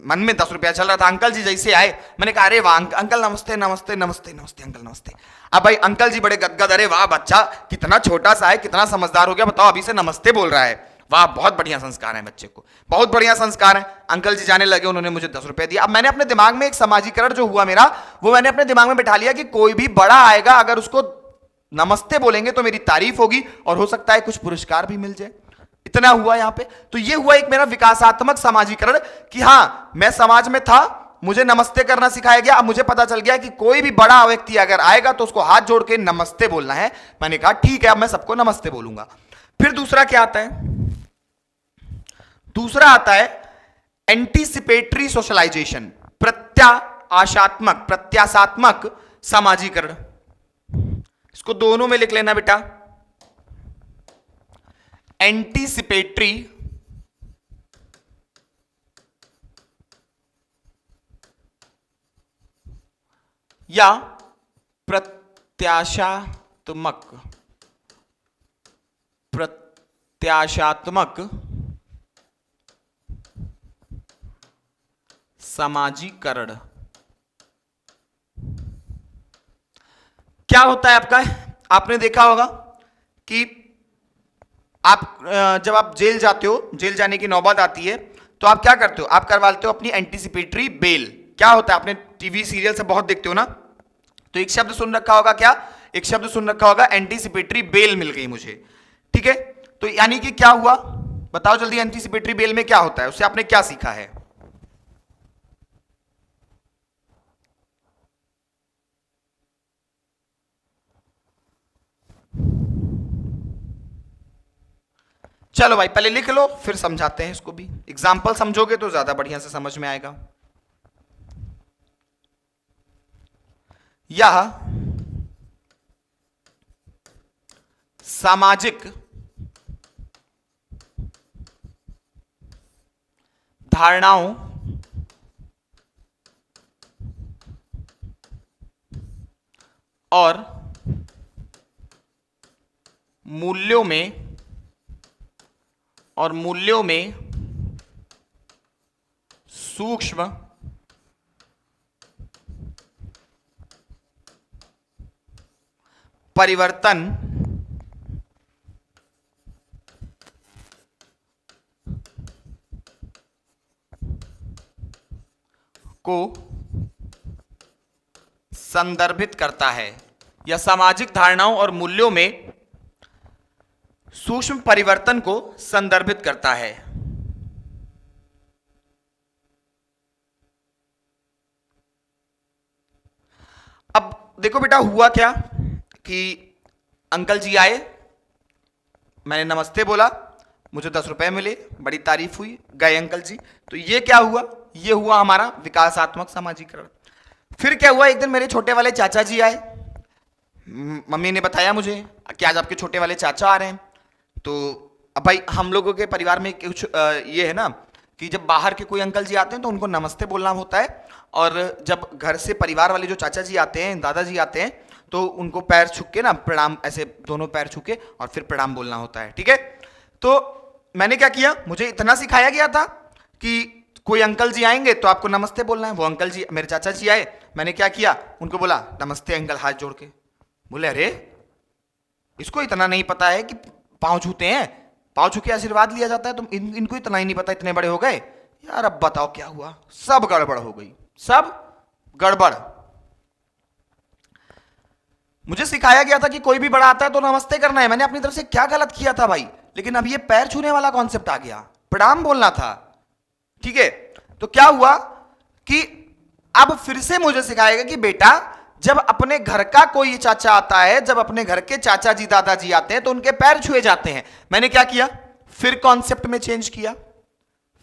मन में 10 रुपया चल रहा था, अंकल जी जैसे आए, मैंने कहा अरे वाह अंकल नमस्ते नमस्ते नमस्ते नमस्ते अंकल नमस्ते। अब भाई अंकल जी बड़े गदगद, अरे वाह बच्चा कितना छोटा सा है, कितना समझदार हो गया, बताओ अभी से नमस्ते बोल रहा है, वाह बहुत बढ़िया संस्कार है बच्चे को, बहुत बढ़िया संस्कार है। अंकल जी जाने लगे, उन्होंने मुझे 10 रुपए दिया। अब मैंने अपने दिमाग में एक समाजीकरण जो हुआ मेरा, वो मैंने अपने दिमाग में बैठा लिया कि कोई भी बड़ा आएगा अगर उसको नमस्ते बोलेंगे तो मेरी तारीफ होगी और हो सकता है कुछ पुरस्कार भी मिल जाए। इतना हुआ यहां पे। तो ये हुआ एक मेरा विकासात्मक समाजीकरण कि हाँ मैं समाज में था, मुझे नमस्ते करना सिखाया गया। अब मुझे पता चल गया कि कोई भी बड़ा व्यक्ति अगर आएगा तो उसको हाथ जोड़ के नमस्ते बोलना है। मैंने कहा ठीक है अब मैं सबको नमस्ते बोलूंगा। फिर दूसरा क्या आता है? दूसरा आता है एंटीसिपेटरी सोशलाइजेशन, प्रत्याशात्मक समाजीकरण। इसको दोनों में लिख लेना बेटा, एंटीसिपेटरी या प्रत्याशात्मक समाजीकरण। क्या होता है आपका? आपने देखा होगा कि आप जब आप जेल जाते हो, जेल जाने की नौबत आती है, तो आप क्या करते हो? आप करवाते हो अपनी एंटीसिपेटरी बेल। क्या होता है? आपने टीवी सीरियल से बहुत देखते हो ना, तो एक शब्द सुन रखा होगा, क्या? एक शब्द सुन रखा होगा, एंटीसिपेटरी बेल मिल गई मुझे। ठीक है, तो यानी कि क्या हुआ? बताओ जल्दी, एंटीसिपेटरी बेल में क्या होता है? उससे आपने क्या सीखा है? चलो भाई पहले लिख लो, फिर समझाते हैं इसको भी। एग्जाम्पल समझोगे तो ज्यादा बढ़िया से समझ में आएगा। यह सामाजिक धारणाओं और मूल्यों में सूक्ष्म परिवर्तन को संदर्भित करता है, या सामाजिक धारणाओं और मूल्यों में सूक्ष्म परिवर्तन को संदर्भित करता है। अब देखो बेटा, हुआ क्या कि अंकल जी आए, मैंने नमस्ते बोला, मुझे 10 रुपए मिले, बड़ी तारीफ हुई, गए अंकल जी। तो ये क्या हुआ? ये हुआ हमारा विकासात्मक समाजीकरण। फिर क्या हुआ? एक दिन मेरे छोटे वाले चाचा जी आए, मम्मी ने बताया मुझे कि आज आपके छोटे वाले चाचा आ रहे हैं। तो अब भाई हम लोगों के परिवार में कुछ ये है ना कि जब बाहर के कोई अंकल जी आते हैं तो उनको नमस्ते बोलना होता है, और जब घर से परिवार वाले जो चाचा जी आते हैं, दादाजी आते हैं, तो उनको पैर छू के ना प्रणाम, ऐसे दोनों पैर छू के और फिर प्रणाम बोलना होता है। ठीक है, तो मैंने क्या किया, मुझे इतना सिखाया गया था कि कोई अंकल जी आएंगे तो आपको नमस्ते बोलना है। वो अंकल जी, मेरे चाचा जी आए, मैंने क्या किया, उनको बोला नमस्ते अंकल, हाथ जोड़ के। बोले अरे इसको इतना नहीं पता है कि पांव छूते हैं, पांव छू के आशीर्वाद लिया जाता है, तुम इनको इतना ही नहीं पता, इतने बड़े हो गए। यार अब बताओ क्या हुआ? सब गड़बड़ हो गई, सब गड़बड़। मुझे सिखाया गया था कि कोई भी बड़ा आता है तो नमस्ते करना है, मैंने अपनी तरफ से क्या गलत किया था भाई? लेकिन अब ये पैर छूने वाला कॉन्सेप्ट आ गया, प्रणाम बोलना था। ठीक है, तो क्या हुआ कि अब फिर से मुझे सिखाएगा कि बेटा जब अपने घर का कोई चाचा आता है, जब अपने घर के चाचा जी दादाजी आते हैं तो उनके पैर छुए जाते हैं। मैंने क्या किया, फिर कॉन्सेप्ट में चेंज किया,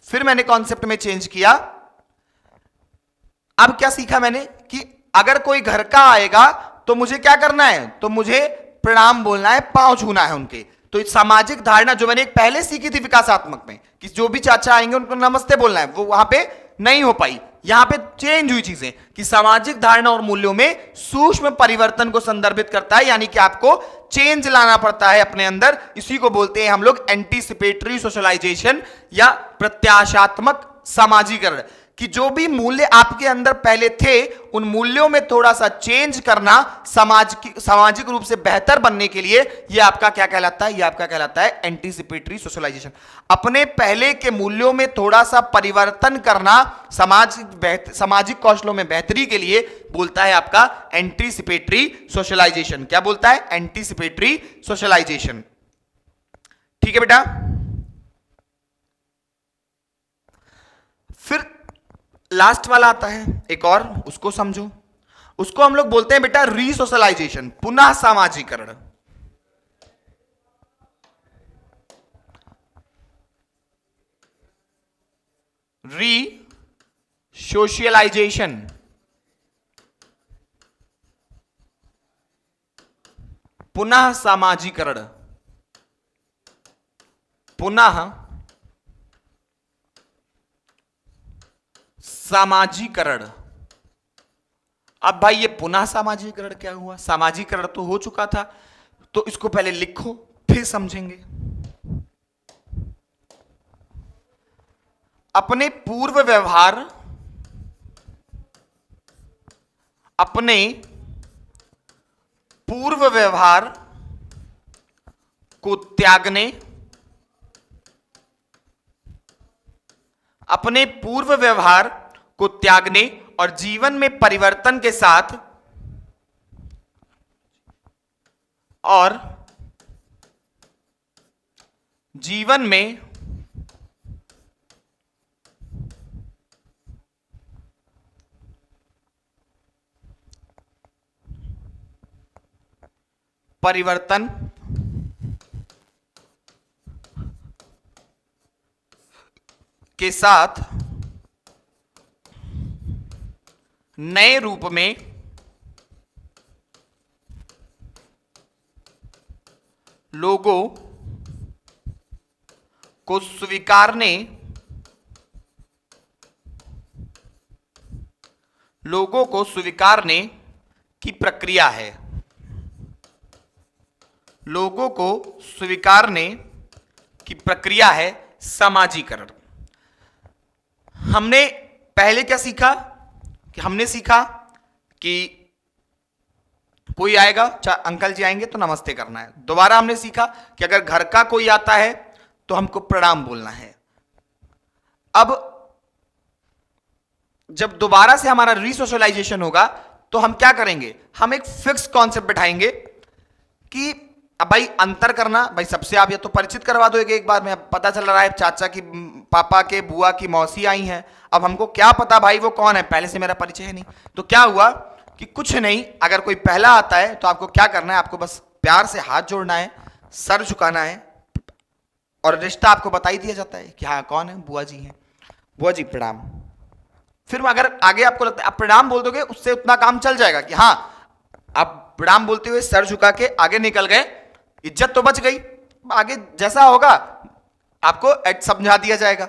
फिर मैंने कॉन्सेप्ट में चेंज किया। अब क्या सीखा मैंने कि अगर कोई घर का आएगा तो मुझे क्या करना है, तो मुझे प्रणाम बोलना है, पांव छूना है उनके। तो सामाजिक धारणा जो मैंने एक पहले सीखी थी विकासात्मक में कि जो भी चाचा आएंगे उनको नमस्ते बोलना है, वो वहां पे नहीं हो पाई। यहां पे चेंज हुई चीजें कि सामाजिक धारणा और मूल्यों में सूक्ष्म परिवर्तन को संदर्भित करता है, यानी कि आपको चेंज लाना पड़ता है अपने अंदर। इसी को बोलते हैं हम लोग एंटीसिपेटरी सोशलाइजेशन या प्रत्याशात्मक समाजीकरण, कि जो भी मूल्य आपके अंदर पहले थे उन मूल्यों में थोड़ा सा चेंज करना सामाजिक रूप से बेहतर बनने के लिए, यह आपका क्या कहलाता है? यह आपका कहलाता है एंटीसिपेटरी सोशलाइजेशन। अपने पहले के मूल्यों में थोड़ा सा परिवर्तन करना सामाजिक कौशलों में बेहतरी के लिए बोलता है आपका एंटीसिपेटरी सोशलाइजेशन। क्या बोलता है? Anticipatory socialization. ठीक है बेटा, फिर लास्ट वाला आता है एक और, उसको समझो। उसको हम लोग बोलते हैं बेटा रीसोशलाइजेशन, पुनः सामाजीकरण। री सोशलाइजेशन, पुनः सामाजीकरण, पुनः सामाजीकरण। अब भाई ये पुनः सामाजीकरण क्या हुआ? सामाजीकरण तो हो चुका था, तो इसको पहले लिखो फिर समझेंगे। अपने पूर्व व्यवहार, अपने पूर्व व्यवहार को त्यागने, अपने पूर्व व्यवहार को त्यागने और जीवन में परिवर्तन के साथ और जीवन में परिवर्तन के साथ नए रूप में लोगों को स्वीकारने, लोगों को स्वीकारने की प्रक्रिया है, लोगों को स्वीकारने की प्रक्रिया है समाजीकरण। हमने पहले क्या सीखा कि हमने सीखा कि कोई आएगा, चाहे अंकल जी आएंगे तो नमस्ते करना है। दोबारा हमने सीखा कि अगर घर का कोई आता है तो हमको प्रणाम बोलना है। अब जब दोबारा से हमारा रीसोशलाइजेशन होगा तो हम क्या करेंगे, हम एक फिक्स कॉन्सेप्ट बैठाएंगे कि अब भाई अंतर करना, भाई सबसे आप या तो परिचित करवा दो एक बार में। अब पता चल रहा है चाचा की, पापा के, बुआ की मौसी आई हैं, अब हमको क्या पता भाई वो कौन है, पहले से मेरा परिचय है नहीं। तो क्या हुआ कि कुछ नहीं, अगर कोई पहला आता है तो आपको क्या करना है, आपको बस प्यार से हाथ जोड़ना है, सर झुकाना है और रिश्ता आपको बता ही दिया जाता है कि हाँ कौन है, बुआ जी हैं, बुआ जी प्रणाम। फिर अगर आगे आपको लगता है आप प्रणाम बोल दोगे, उससे उतना काम चल जाएगा कि हाँ आप प्रणाम बोलते हुए सर झुका के आगे निकल गए, इज्जत तो बच गई, आगे जैसा होगा आपको समझा दिया जाएगा।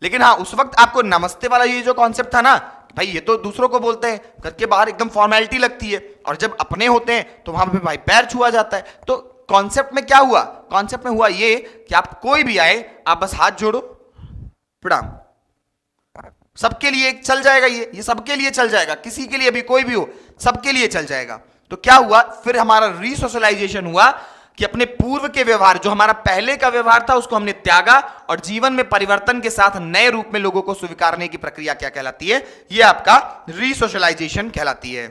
लेकिन हाँ उस वक्त आपको नमस्ते वाला ये जो कॉन्सेप्ट था ना, भाई ये तो दूसरों को बोलते हैं, घर के बाहर एकदम फॉर्मेलिटी लगती है, और जब अपने होते हैं तो वहां पे भाई पैर छुआ जाता है। तो कॉन्सेप्ट में क्या हुआ, कॉन्सेप्ट में हुआ ये कि आप कोई भी आए आप बस हाथ जोड़ो प्रणाम, सबके लिए चल जाएगा, ये सबके लिए चल जाएगा, किसी के लिए भी कोई भी हो सबके लिए चल जाएगा। तो क्या हुआ, फिर हमारा रीसोशलाइजेशन हुआ कि अपने पूर्व के व्यवहार, जो हमारा पहले का व्यवहार था उसको हमने त्यागा और जीवन में परिवर्तन के साथ नए रूप में लोगों को स्वीकारने की प्रक्रिया क्या कहलाती है, यह आपका रीसोशलाइजेशन कहलाती है।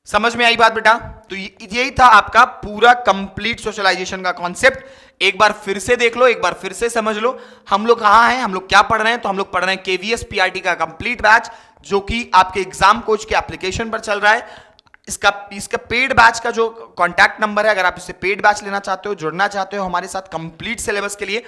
समझ में आई बात बेटा? तो यही था आपका पूरा कंप्लीट सोशलाइजेशन का कॉन्सेप्ट। एक बार फिर से देख लो, एक बार फिर से समझ लो हम लोग कहां हैं, हम लोग क्या पढ़ रहे हैं। तो हम लोग पढ़ रहे हैं केवीएस पीआरटी का कंप्लीट बैच, जो कि आपके एग्जाम कोच के एप्लीकेशन पर चल रहा है। इसका पेड बैच का जो कॉन्टैक्ट नंबर है, अगर आप इससे पेड बैच लेना चाहते हो, जुड़ना चाहते हो हमारे साथ कंप्लीट सिलेबस के लिए,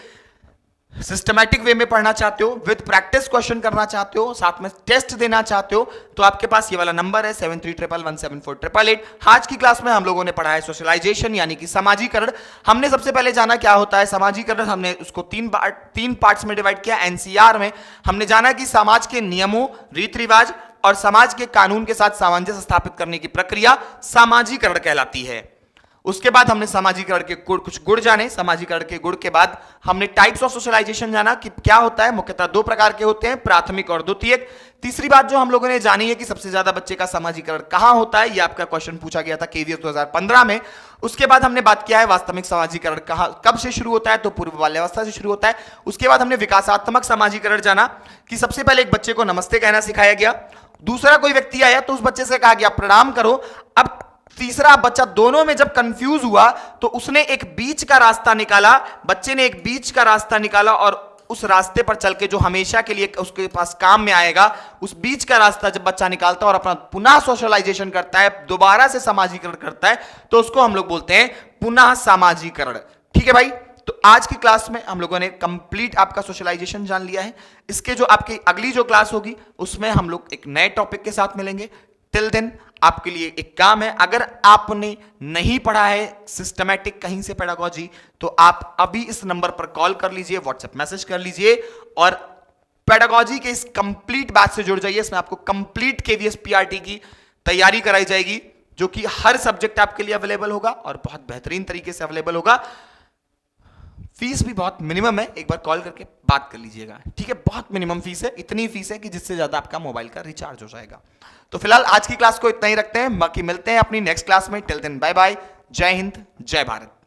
सिस्टमैटिक वे में पढ़ना चाहते हो, विद प्रैक्टिस क्वेश्चन करना चाहते हो, साथ में टेस्ट देना चाहते हो, तो आपके पास ये वाला नंबर है 7311174888। आज की क्लास में हम लोगों ने पढ़ा है सोशलाइजेशन यानी कि समाजीकरण। हमने सबसे पहले जाना क्या होता है समाजीकरण, हमने उसको तीन पार्ट्स में डिवाइड किया। एनसीआर में हमने जाना कि समाज के नियमों, रीति रिवाज और समाज के कानून के साथ सामंजस्य स्थापित करने की प्रक्रिया समाजीकरण कहलाती है। उसके बाद हमने समाजीकरण के कुछ गुण जाने। समाजीकरण के गुण के बाद हमने टाइप्स ऑफ सोशलाइजेशन जाना कि क्या होता है, मुख्यतः दो प्रकार के होते हैं, प्राथमिक और द्वितीयक। तीसरी बात जो हम लोगों ने जानी है कि सबसे ज्यादा बच्चे का समाजीकरण कहां होता है, यह आपका क्वेश्चन पूछा गया था केवीएस 2015 में। उसके बाद हमने बात किया है वास्तविक समाजीकरण कब से शुरू होता है, तो पूर्व बाल्यावस्था से शुरू होता है। उसके बाद हमने विकासात्मक समाजीकरण जाना कि सबसे पहले एक बच्चे को नमस्ते कहना सिखाया गया, दूसरा कोई व्यक्ति आया तो उस बच्चे से कहा गया प्रणाम करो। अब तीसरा बच्चा दोनों में जब कंफ्यूज हुआ तो उसने एक बीच का रास्ता निकाला, बच्चे ने एक बीच का रास्ता निकाला और उस रास्ते पर चल के जो हमेशा के लिए उसके पास काम में आएगा, उस बीच का रास्ता जब बच्चा निकालता है और अपना पुनः सोशलाइजेशन करता है, दोबारा से समाजीकरण करता है, तो उसको हम लोग बोलते हैं पुनः समाजीकरण। ठीक है भाई, तो आज की क्लास में हम लोगों ने कंप्लीट आपका सोशलाइजेशन जान लिया है। इसके जो आपकी अगली जो क्लास होगी उसमें हम लोग एक नए टॉपिक के साथ मिलेंगे। टिल देन आपके लिए एक काम है, अगर आपने नहीं पढ़ा है सिस्टमैटिक कहीं से पेडागोजी, तो आप अभी इस नंबर पर कॉल कर लीजिए, व्हाट्सएप मैसेज कर लीजिए और पेडागोजी के इस कंप्लीट बैच से जुड़ जाइए। इसमें आपको कंप्लीट केवीएस पीआरटी की तैयारी कराई जाएगी, जो कि हर सब्जेक्ट आपके लिए अवेलेबल होगा और बहुत बेहतरीन तरीके से अवेलेबल होगा। फीस भी बहुत मिनिमम है, एक बार कॉल करके बात कर लीजिएगा, ठीक है। बहुत मिनिमम फीस है, इतनी फीस है कि जिससे ज्यादा आपका मोबाइल का रिचार्ज हो जाएगा। तो फिलहाल आज की क्लास को इतना ही रखते हैं, बाकी मिलते हैं अपनी नेक्स्ट क्लास में। टिल देन बाय बाय, जय हिंद, जय भारत।